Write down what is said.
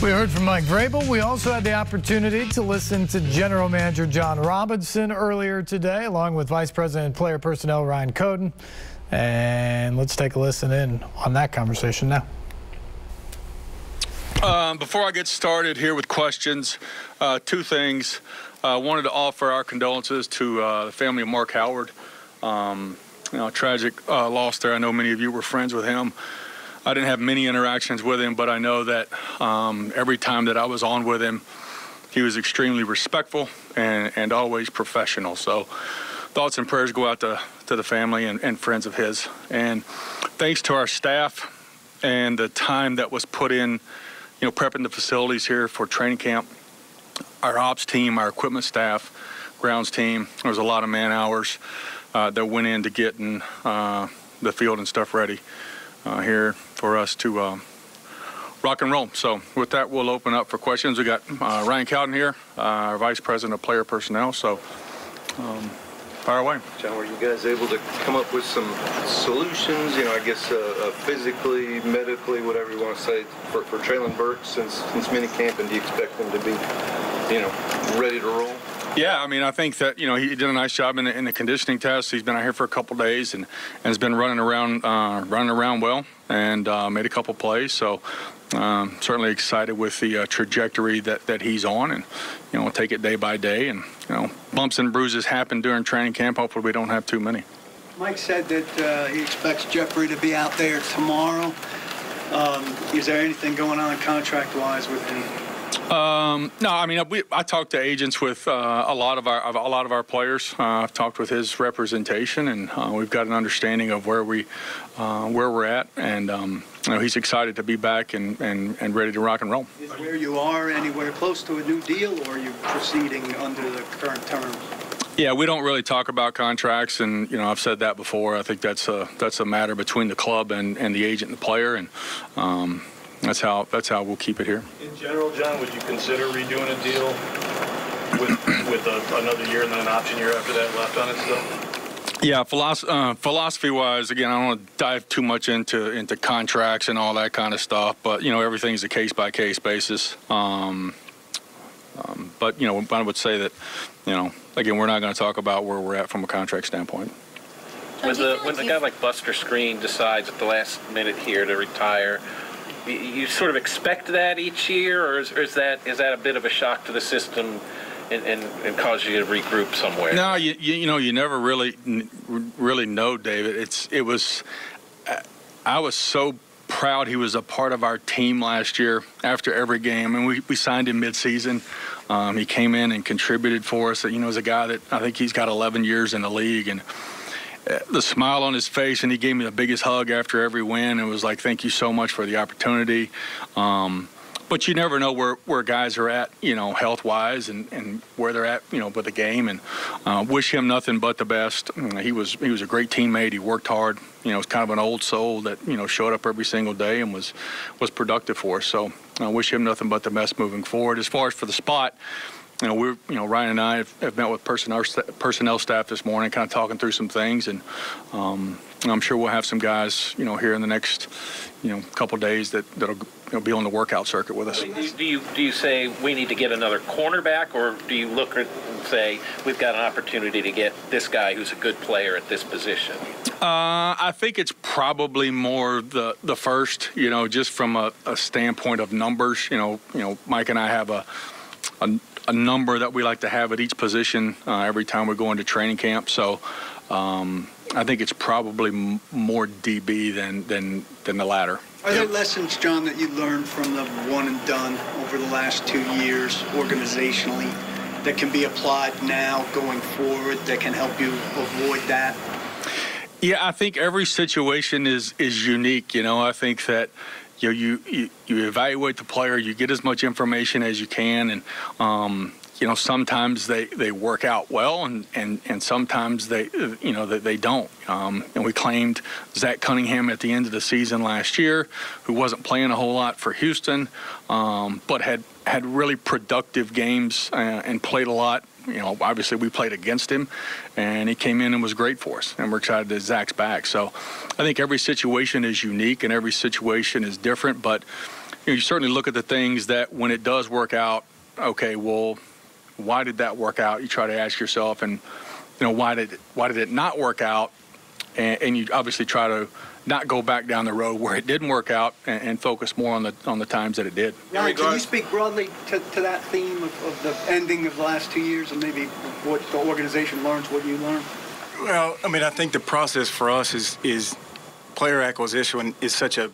We heard from Mike Vrabel. We also had the opportunity to listen to General Manager John Robinson earlier today, along with Vice President of Player Personnel Ryan Coden. And let's take a listen in on that conversation now. Before I get started here with questions, two things. I wanted to offer our condolences to the family of Mark Howard. Tragic loss there. I know many of you were friends with him. I didn't have many interactions with him, but I know that every time that I was on with him, he was extremely respectful and always professional. So thoughts and prayers go out to the family and friends of his. And thanks to our staff and the time that was put in, prepping the facilities here for training camp, our ops team, our equipment staff, grounds team, there was a lot of man hours that went into getting the field and stuff ready here for us to rock and roll. So with that, we'll open up for questions. We got Ryan Cowden here, our Vice President of Player Personnel. So fire away. John, were you guys able to come up with some solutions, I guess physically, medically, whatever you want to say, for Traylon Burks since minicamp, and do you expect them to be, ready to roll? Yeah, I think that, he did a nice job in the conditioning test. He's been out here for a couple days and has been running around well and made a couple plays. So certainly excited with the trajectory that he's on, and, we'll take it day by day. And, bumps and bruises happen during training camp. Hopefully we don't have too many. Mike said that he expects Jeffrey to be out there tomorrow. Is there anything going on contract-wise with him? No, I talked to agents with a lot of our players. I've talked with his representation, and we've got an understanding of where we're at, and he's excited to be back and ready to rock and roll. Is where you are anywhere close to a new deal, or are you proceeding under the current terms? Yeah, we don't really talk about contracts, and I've said that before. I think that's a matter between the club and the agent and the player, and that's how we'll keep it here. In general, John, would you consider redoing a deal with another year and then an option year after that left on it still? Yeah, philosophy-wise, again, I don't want to dive too much into contracts and all that kind of stuff, but everything's a case-by-case basis. But I would say that again, we're not going to talk about where we're at from a contract standpoint. When a guy like Buster Skrine decides at the last minute here to retire, you sort of expect that each year, or is that a bit of a shock to the system and cause you to regroup somewhere? No, you never really know, David. I was so proud he was a part of our team last year after every game, and we signed him mid-season. He came in and contributed for us. As a guy that I think he's got 11 years in the league, and the smile on his face, and he gave me the biggest hug after every win. It was like, thank you so much for the opportunity. But you never know where guys are at, health-wise and where they're at, with the game. And wish him nothing but the best. He was a great teammate. He worked hard. Was kind of an old soul that, showed up every single day and was productive for us. So I wish him nothing but the best moving forward. As far as for the spot, Ryan and I have met with personnel staff this morning, kind of talking through some things, and I'm sure we'll have some guys, here in the next, couple of days that'll be on the workout circuit with us. Do you say we need to get another cornerback, or do you look and say we've got an opportunity to get this guy who's a good player at this position? I think it's probably more the first, just from a standpoint of numbers. Mike and I have a number that we like to have at each position every time we go into training camp. So I think it's probably more DB than the latter. Are there lessons, John, that you learned from the one and done over the last 2 years organizationally that can be applied now going forward that can help you avoid that? Yeah, I think every situation is unique. I think that you evaluate the player, you get as much information as you can, and sometimes they work out well, and sometimes they don't. And we claimed Zach Cunningham at the end of the season last year, who wasn't playing a whole lot for Houston, but had really productive games and played a lot. Obviously we played against him, and he came in and was great for us, and we're excited that Zach's back. So I think every situation is unique and every situation is different, but you certainly look at the things that when it does work out, okay, well, why did that work out? You try to ask yourself, and why did it not work out? And you obviously try to not go back down the road where it didn't work out, and focus more on the times that it did. Ryan, can you speak broadly to that theme of the ending of the last 2 years, and maybe what the organization learns, what you learned? Well, I mean, I think the process for us is player acquisition is such a